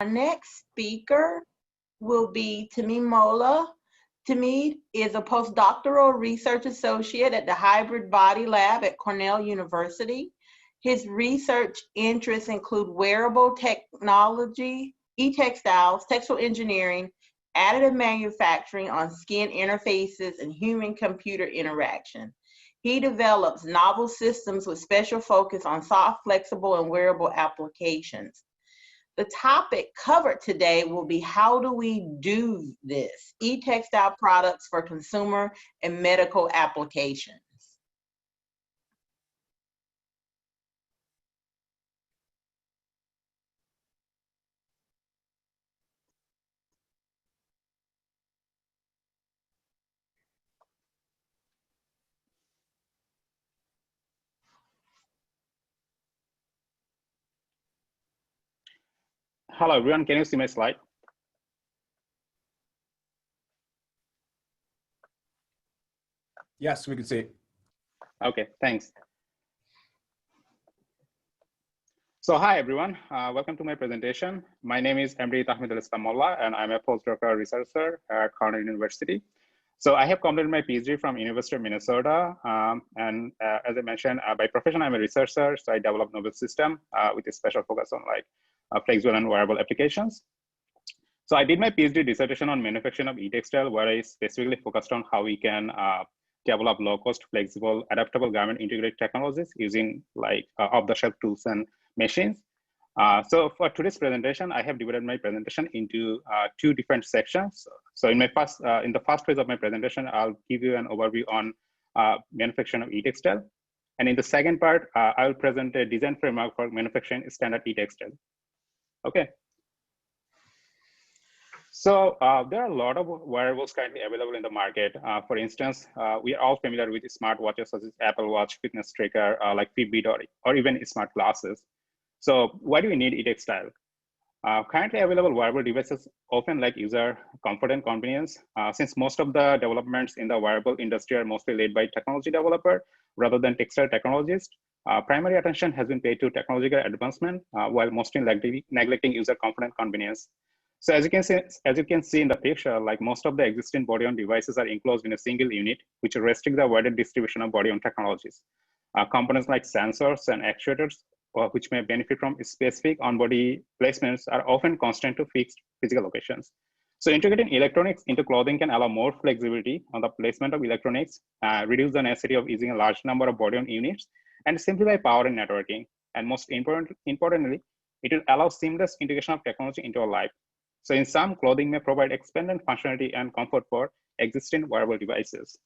Our next speaker will be Tamid Molla. Tamid is a postdoctoral research associate at the Hybrid Body Lab at Cornell University. His research interests include wearable technology, e-textiles, textile engineering, additive manufacturing on skin interfaces, and human-computer interaction. He develops novel systems with special focus on soft, flexible, and wearable applications. The topic covered today will be how do we do this? E-textile products for consumer and medical applications. Hello, everyone. Can you see my slide? Yes, we can see it. Okay, thanks. So hi, everyone. Welcome to my presentation. My name is tahmid Molla, and I'm a postdoctoral researcher at Cornell University. So I have completed my PhD from University of Minnesota. As I mentioned, by profession, I'm a researcher. So I developed novel system with a special focus on flexible and wearable applications. So I did my PhD dissertation on manufacturing of e-textile, where I specifically focused on how we can develop low-cost, flexible, adaptable garment integrated technologies using off-the-shelf tools and machines. So for today's presentation, I have divided my presentation into two different sections. So in the first phase of my presentation, I'll give you an overview on manufacturing of e-textile. And in the second part, I will present a design framework for manufacturing standard e-textile. Okay. So there are a lot of wearables currently available in the market. For instance, we are all familiar with smartwatches such as Apple Watch, fitness tracker, like Fitbit, or even smart glasses. So why do we need e-textile? Currently available wearable devices often lack user comfort and convenience. Since most of the developments in the wearable industry are mostly led by technology developer rather than textile technologists, primary attention has been paid to technological advancement while mostly neglecting user comfort and convenience. So as you can see in the picture, like most of the existing body-on devices are enclosed in a single unit, which restrict the wider distribution of body-on technologies. Components like sensors and actuators, which may benefit from specific on-body placements, are often constrained to fixed physical locations. So integrating electronics into clothing can allow more flexibility on the placement of electronics, reduce the necessity of using a large number of body-on units, and simplify power and networking. And most importantly, it will allow seamless integration of technology into our life. So in some, clothing may provide expanded functionality and comfort for existing wearable devices.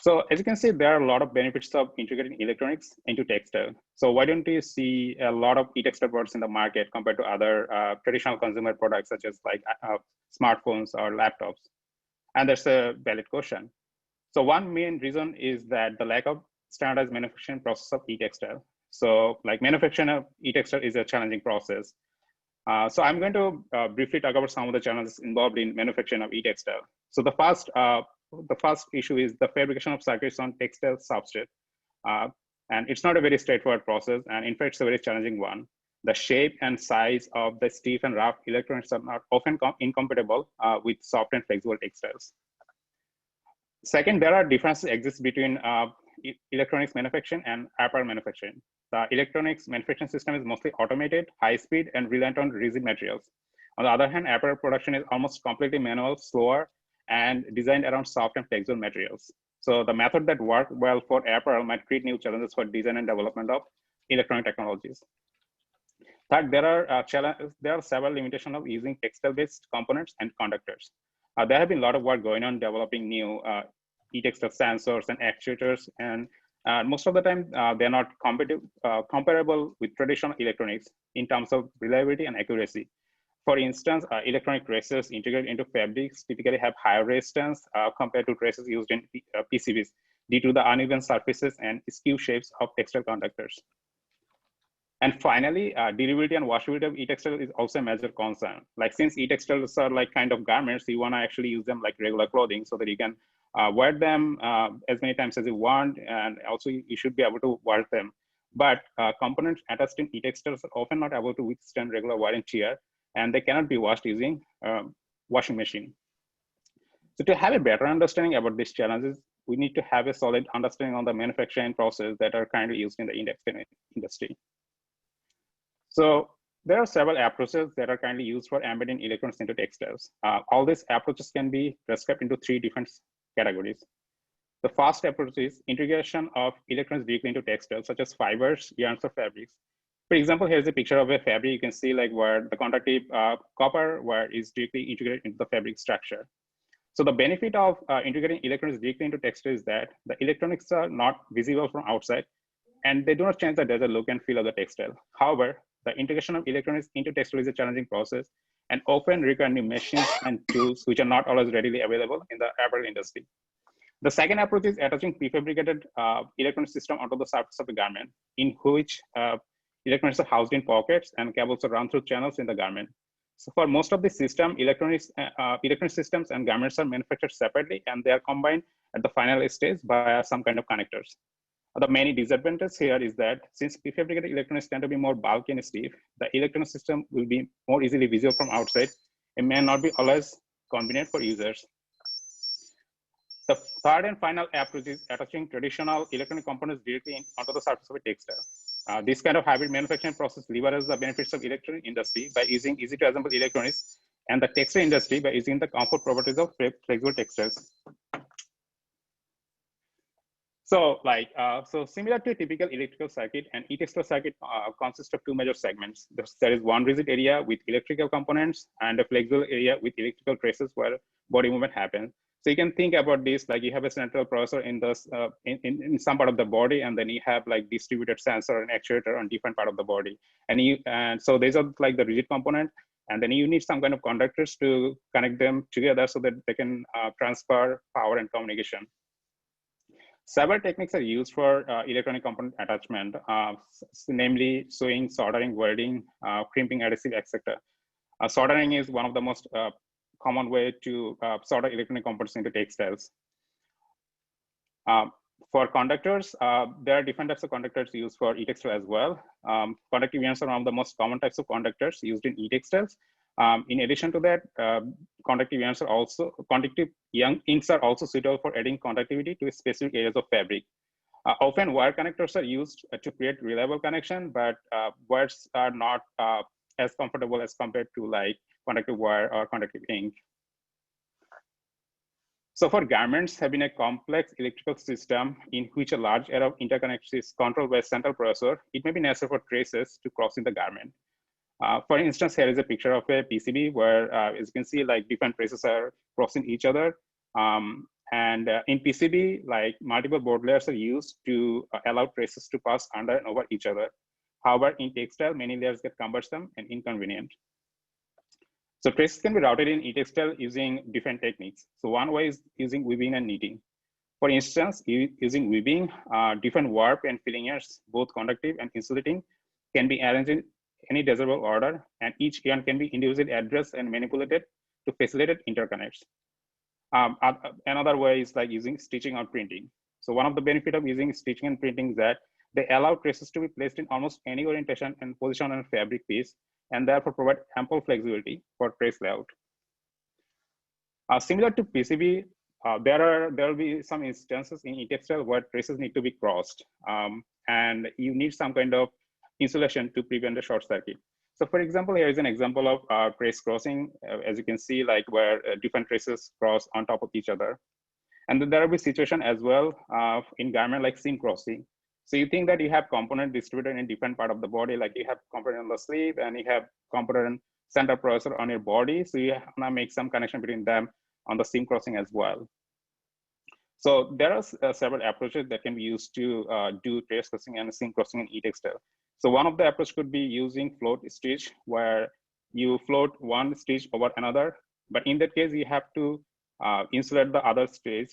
So as you can see, there are a lot of benefits of integrating electronics into textile. So why don't you see a lot of e-textile products in the market compared to other traditional consumer products, such as smartphones or laptops? And that's a valid question. So one main reason is that the lack of standardized manufacturing process of e-textile. So manufacturing of e-textile is a challenging process. So I'm going to briefly talk about some of the challenges involved in manufacturing of e-textile. So the first issue is the fabrication of circuits on textile substrate. And it's not a very straightforward process. And in fact, it's a very challenging one. The shape and size of the stiff and rough electronics are not often incompatible with soft and flexible textiles. Second, there are differences exist between electronics manufacturing and apparel manufacturing. The electronics manufacturing system is mostly automated, high speed, and reliant on rigid materials. On the other hand, apparel production is almost completely manual, slower, and designed around soft and flexible materials. So the method that work well for apparel might create new challenges for design and development of electronic technologies. Third, there are several limitations of using textile-based components and conductors. There have been a lot of work going on developing new e-textile sensors and actuators, and most of the time they're not comparable with traditional electronics in terms of reliability and accuracy. For instance, electronic traces integrated into fabrics typically have higher resistance compared to traces used in PCBs due to the uneven surfaces and skew shapes of textile conductors. And finally, durability and washability of e-textile is also a major concern. Since e-textiles are kind of garments, you want to actually use them like regular clothing so that you can wear them as many times as you want, and also you should be able to wear them But components attached in e-textiles are often not able to withstand regular wear and tear, and they cannot be washed using washing machine. So to have a better understanding about these challenges, we need to have a solid understanding on the manufacturing process that are currently used in the e-textile industry. So there are several approaches that are currently used for embedding electronics into textiles. All these approaches can be described into three different categories. The first approach is integration of electronics directly into textiles, such as fibers, yarns, or fabrics. For example, here's a picture of a fabric. You can see like where the conductive copper wire is directly integrated into the fabric structure. So the benefit of integrating electronics directly into textile is that the electronics are not visible from outside, and they do not change the desert look and feel of the textile. However, the integration of electronics into textile is a challenging process and often require new machines and tools which are not always readily available in the apparel industry. The second approach is attaching prefabricated electronic system onto the surface of the garment, in which electronics are housed in pockets and cables are run through channels in the garment. So for most of the system, electronic systems and garments are manufactured separately, and they are combined at the final stage by some kind of connectors. The main disadvantage here is that since prefabricated electronics tend to be more bulky and stiff, the electronic system will be more easily visible from outside and may not be always convenient for users. The third and final approach is attaching traditional electronic components directly onto the surface of a textile. This kind of hybrid manufacturing process leverages the benefits of electronic industry by using easy to assemble electronics, and the textile industry by using the comfort properties of flexible textiles. So so similar to a typical electrical circuit, an e-textile circuit consists of two major segments. There is one rigid area with electrical components and a flexible area with electrical traces where body movement happens. So you can think about this like you have a central processor in some part of the body, and then you have like distributed sensor and actuator on different part of the body. And so these are like the rigid component, and then you need some kind of conductors to connect them together so that they can transfer power and communication. Several techniques are used for electronic component attachment, namely sewing, soldering, welding, crimping, adhesive, etc. Soldering is one of the most common way to solder electronic components into textiles. For conductors, there are different types of conductors used for e-textile as well. Conductive yarns are one of the most common types of conductors used in e-textiles. In addition to that, conductive inks are also suitable for adding conductivity to specific areas of fabric. Often wire connectors are used to create reliable connection, but wires are not as comfortable as compared to like conductive wire or conductive ink. So for garments having a complex electrical system in which a large area of interconnects is controlled by a central processor, it may be necessary for traces to cross in the garment. For instance, here is a picture of a PCB where, as you can see, like different traces are crossing each other. In PCB, like multiple board layers are used to allow traces to pass under and over each other. However, in textile, many layers get cumbersome and inconvenient. So traces can be routed in e-textile using different techniques. So one way is using weaving and knitting. For instance, using weaving, different warp and filling yarns, both conductive and insulating, can be arranged in any desirable order, and each yarn can be individually addressed and manipulated to facilitate interconnects. Another way is like using stitching or printing. So one of the benefits of using stitching and printing is that they allow traces to be placed in almost any orientation and position on a fabric piece, and therefore provide ample flexibility for trace layout. Similar to PCB, there will be some instances in e-textile where traces need to be crossed, and you need some kind of insulation to prevent a short circuit. So for example, here is an example of trace crossing, as you can see, like where different traces cross on top of each other. And then there will be situation as well in garment like seam crossing. So you think that you have component distributed in different part of the body, like you have component on the sleeve and you have component center processor on your body. So you wanna make some connection between them on the seam crossing as well. So there are several approaches that can be used to do trace crossing and seam crossing in e-textile. So one of the approach could be using float stitch, where you float one stitch over another, but in that case you have to insulate the other stitch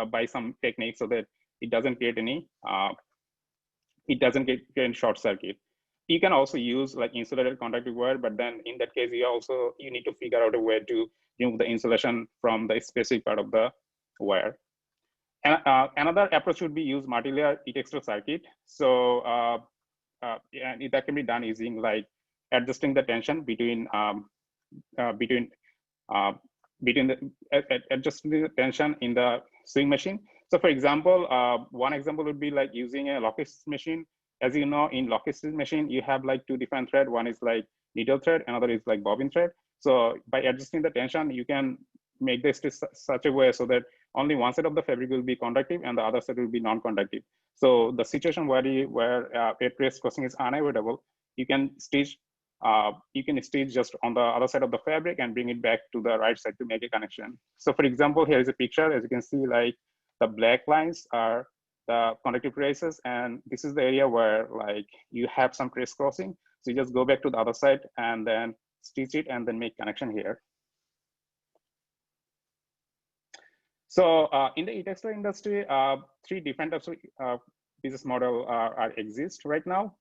by some technique so that it doesn't create any short circuit. You can also use like insulated conductive wire, but then in that case you need to figure out a way to remove the insulation from the specific part of the wire. And another approach would be use multi-layer e-textile circuit. So and that can be done using like adjusting the tension between between uh, adjusting the tension in the sewing machine. So for example, one example would be like using a lock stitch machine. As you know, in lock stitch machine, you have like two different thread. One is like needle thread, another is like bobbin thread. So by adjusting the tension, you can make this such a way so that only one side of the fabric will be conductive and the other side will be non-conductive. So the situation where a trace crossing is unavoidable, you can stitch just on the other side of the fabric and bring it back to the right side to make a connection. So for example, here is a picture. As you can see, like the black lines are the conductive traces, and this is the area where like you have some trace crossing. So you just go back to the other side and then stitch it and then make connection here. So in the e-textile industry, three different types of business model exist right now.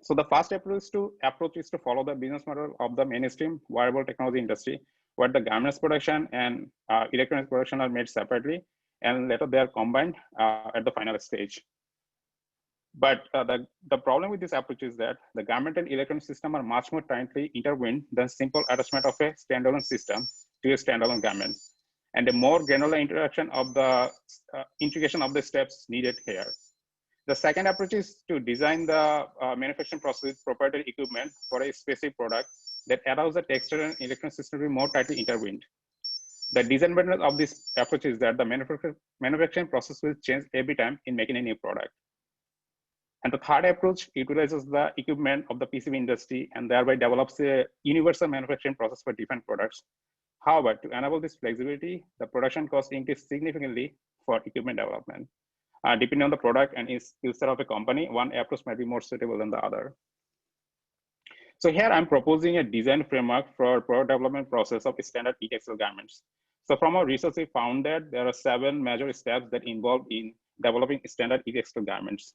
So the first approach is to follow the business model of the mainstream wearable technology industry, where the garments production and electronics production are made separately, and later they are combined at the final stage. But the problem with this approach is that the garment and electronic system are much more tightly intertwined than simple attachment of a standalone system to a standalone garment, and a more granular integration of the steps needed here. The second approach is to design the manufacturing process with proprietary equipment for a specific product that allows the textile and electronic system to be more tightly intertwined. The disadvantage of this approach is that the manufacturing process will change every time in making a new product. And the third approach utilizes the equipment of the PCB industry and thereby develops a universal manufacturing process for different products. However, to enable this flexibility, the production cost increased significantly for equipment development. Depending on the product and skill set of a company, one approach might be more suitable than the other. So here I'm proposing a design framework for product development process of standard e-textile garments. So from our research, we found that there are 7 major steps that involve in developing standard e-textile garments.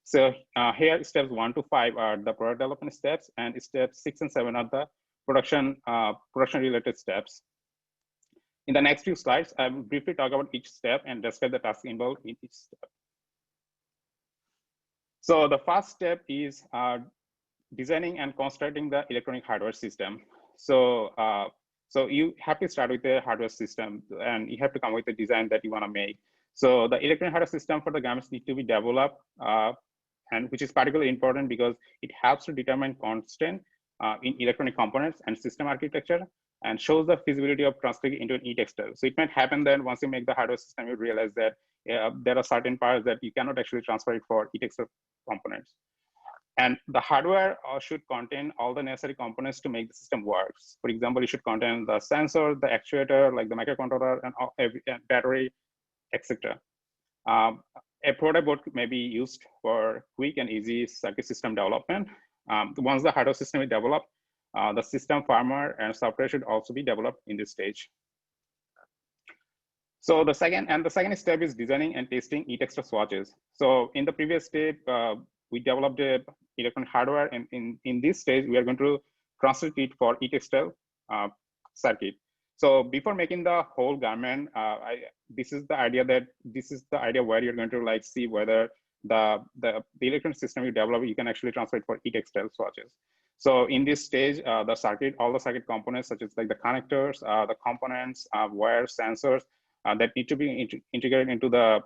So here steps 1 to 5 are the product development steps, and steps 6 and 7 are the production related steps. In the next few slides, I will briefly talk about each step and describe the tasks involved in each step. So the first step is designing and constructing the electronic hardware system. So, so you have to start with a hardware system, and you have to come with a design that you want to make. So the electronic hardware system for the garments need to be developed, and which is particularly important because it helps to determine constant in electronic components and system architecture, and shows the feasibility of transferring into an e-textile. So it might happen that once you make the hardware system, you realize that there are certain parts that you cannot actually transfer it for e-textile components. And the hardware should contain all the necessary components to make the system work. For example, it should contain the sensor, the actuator, like the microcontroller, and battery, etc. A product board may be used for quick and easy circuit system development. Once the hardware system is developed, the system firmware and software should also be developed in this stage. So the second step is designing and testing e-textile swatches. So in the previous step, we developed the electronic hardware, and in this stage, we are going to translate it for e-textile circuit. So before making the whole garment, this is the idea where you're going to like see whether the electronic system you develop, you can actually transfer it for e-textile swatches. So in this stage, all the circuit components, such as like the connectors, the components, wires, sensors, that need to be integrated into the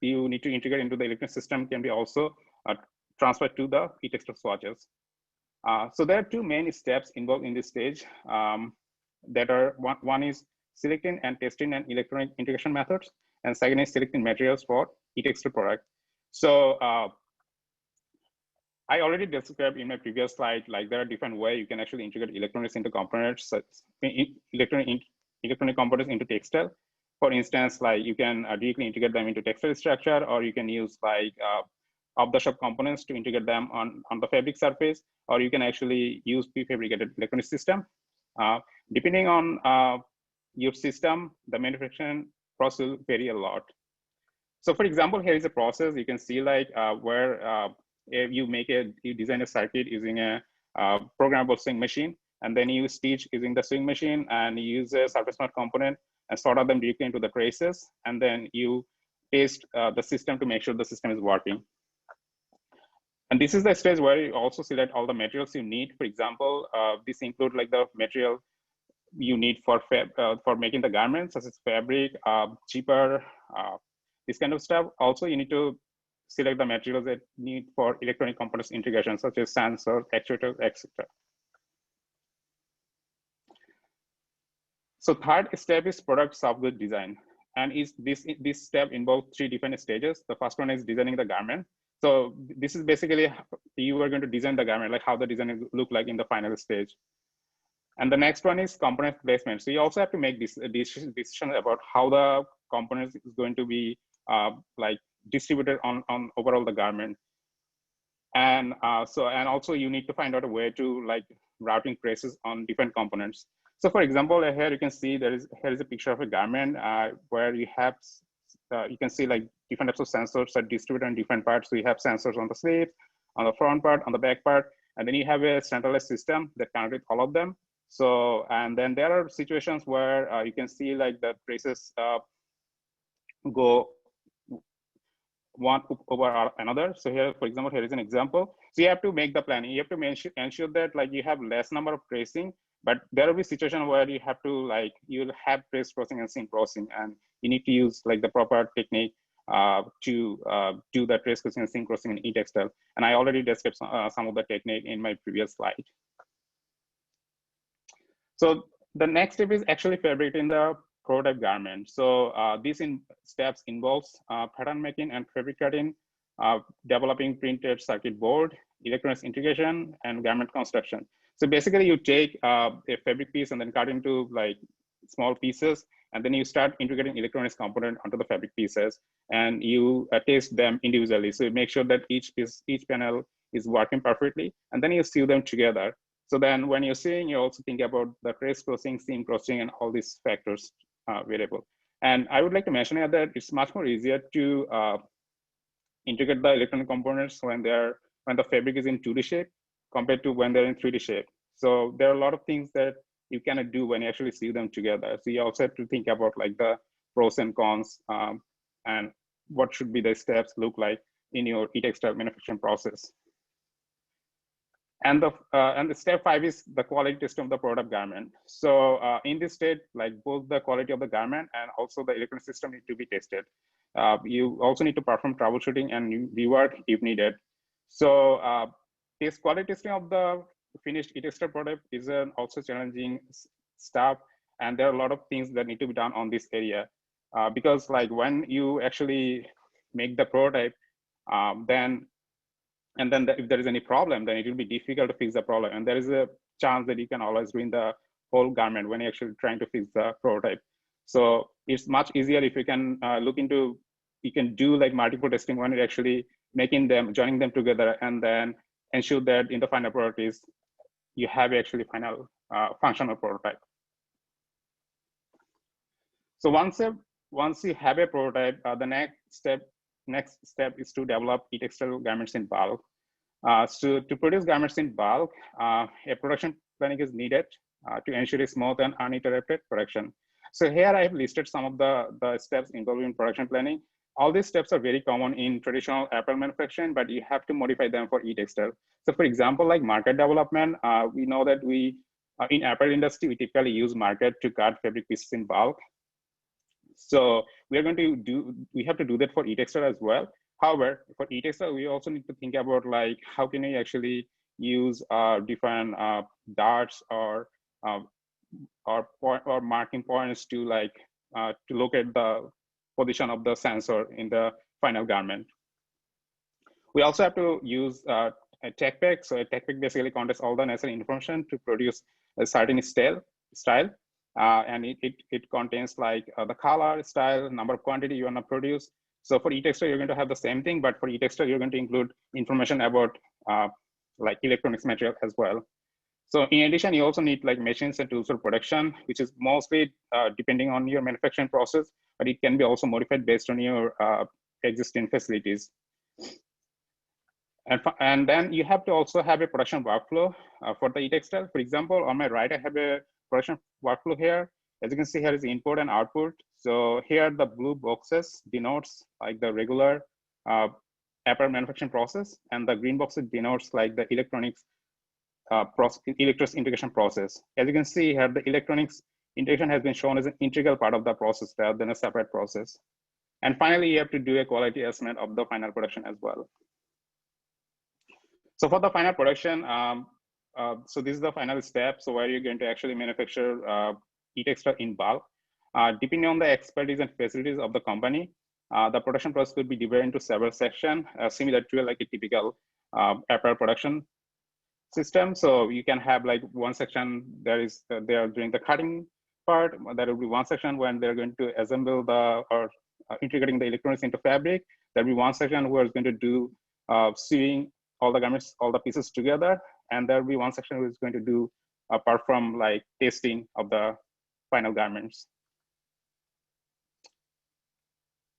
you need to integrate into the electronic system, can be also transferred to the e-textile swatches. So there are 2 main steps involved in this stage. That are one is selecting and testing an electronic integration methods, and second is selecting materials for e-textile product. So I already described in my previous slide, like there are different ways you can actually integrate electronics into components, such electronic components into textile. For instance, like you can directly integrate them into textile structure, or you can use like off-the-shelf components to integrate them on the fabric surface, or you can actually use prefabricated electronic system. Depending on your system, the manufacturing process will vary a lot. So for example, here is a process you can see like where you design a circuit using a programmable sewing machine, and then you stitch using the sewing machine, and you use a surface mount component and solder them directly into the traces, and then you test the system to make sure the system is working. And this is the stage where you also select all the materials you need. For example, this include like the material you need for making the garments, such as fabric, cheaper, this kind of stuff. Also, you need to select the materials that need for electronic components integration, such as sensors, actuators, etc. So third step is product software design. And this step involves 3 different stages. The first one is designing the garment. So this is basically you are going to design the garment, like how the design will look like in the final stage. And the next one is component placement. So you also have to make this decision about how the components is going to be like distributed on overall the garment. And and also you need to find out a way to like routing traces on different components. So for example, here you can see here is a picture of a garment where you have you can see like different types of sensors are distributed in different parts. So you have sensors on the sleeves, on the front part, on the back part, and then you have a centralized system that connects with all of them. So, and then there are situations where you can see like the traces go one over another. So here, for example, here is an example. So you have to make the planning. You have to ensure that like you have less number of tracing, but there will be situation where you have to like, you'll have trace crossing and sync crossing, and you need to use like the proper technique to do the trace crossing and sync crossing in e-textile. And I already described some of the technique in my previous slide. So the next step is actually fabricating the prototype garment. So these steps involves pattern making and fabric cutting, developing printed circuit board, electronics integration, and garment construction. So basically you take a fabric piece and then cut into like small pieces, and then you start integrating electronics component onto the fabric pieces, and you test them individually. So you make sure that each panel is working perfectly, and then you sew them together. So then when you're seeing, you also think about the trace crossing, seam crossing, and all these factors variable. And I would like to mention here that it's much more easier to integrate the electronic components when the fabric is in 2D shape compared to when they're in 3D shape. So there are a lot of things that you cannot do when you actually see them together. So you also have to think about like the pros and cons and what should be the steps look like in your e-textile manufacturing process. And the step 5 is the quality testing of the product garment. So in this state, like both the quality of the garment and also the electronic system need to be tested. You also need to perform troubleshooting and rework if needed. So this quality testing of the finished e-textile product is also challenging stuff, and there are a lot of things that need to be done on this area because like when you actually make the prototype, if there is any problem, then it will be difficult to fix the problem. And there is a chance that you can always ruin the whole garment when you're actually trying to fix the prototype. So it's much easier if you can you can do like multiple testing when you're actually joining them together, and then ensure that in the final product is you have actually final functional prototype. So once you have a prototype, the next step is to develop e-textile garments in bulk. So to produce garments in bulk, a production planning is needed to ensure a smooth and uninterrupted production. So here I have listed some of the steps involved in production planning. All these steps are very common in traditional apparel manufacturing, but you have to modify them for e-textile. So for example, like market development, we know that in apparel industry, we typically use market to cut fabric pieces in bulk. So we have to do that for e-textile as well. However, for e-textile, we also need to think about like how can we actually use different darts or marking points to like to locate the position of the sensor in the final garment. We also have to use a tech pack. So a tech pack basically contains all the necessary information to produce a certain style. And it contains like the color, style, number of quantity you want to produce. So for e-textile, you're going to have the same thing, but for e-textile, you're going to include information about like electronics material as well. So in addition, you also need like machines and tools for production, which is mostly depending on your manufacturing process, but it can be also modified based on your existing facilities. And then you have to also have a production workflow for the e-textile. For example, on my right, I have a production workflow here. As you can see, here is input and output. So here the blue boxes denotes like the regular apparel manufacturing process, and the green box denotes like the electronics electronics integration process. As you can see here, the electronics integration has been shown as an integral part of the process rather than a separate process. And finally, you have to do a quality assessment of the final production as well. So for the final production, so this is the final step. So where you're going to actually manufacture e-textile in bulk. Depending on the expertise and facilities of the company, the production process could be divided into several sections, similar to like a typical apparel production system. So you can have like one section that is they are doing the cutting part. There will be one section when they're going to assemble the or integrating the electronics into fabric. There will be one section who is going to do sewing all the garments, all the pieces together, and there will be one section who is going to do apart from like testing of the final garments.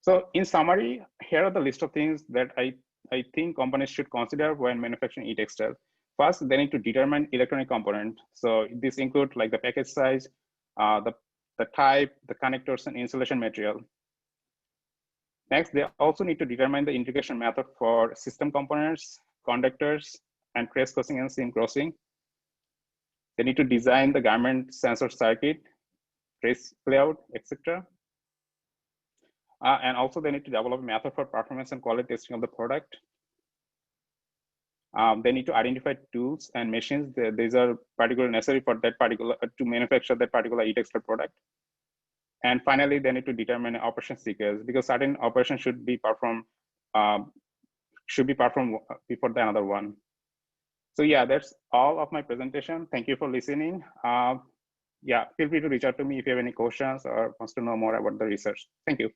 So in summary, here are the list of things that I think companies should consider when manufacturing e-textile. First, they need to determine electronic component. So this includes like the package size, the type, the connectors, and insulation material. Next, they also need to determine the integration method for system components, conductors, and trace crossing and seam crossing. They need to design the garment sensor circuit, trace layout, etc. And also they need to develop a method for performance and quality testing of the product. They need to identify tools and machines. These are particularly necessary for that particular, to manufacture that particular e-textile product. And finally, they need to determine an operation sequence because certain operations should be performed before the another one. So yeah, that's all of my presentation. Thank you for listening. Yeah, feel free to reach out to me if you have any questions or wants to know more about the research. Thank you.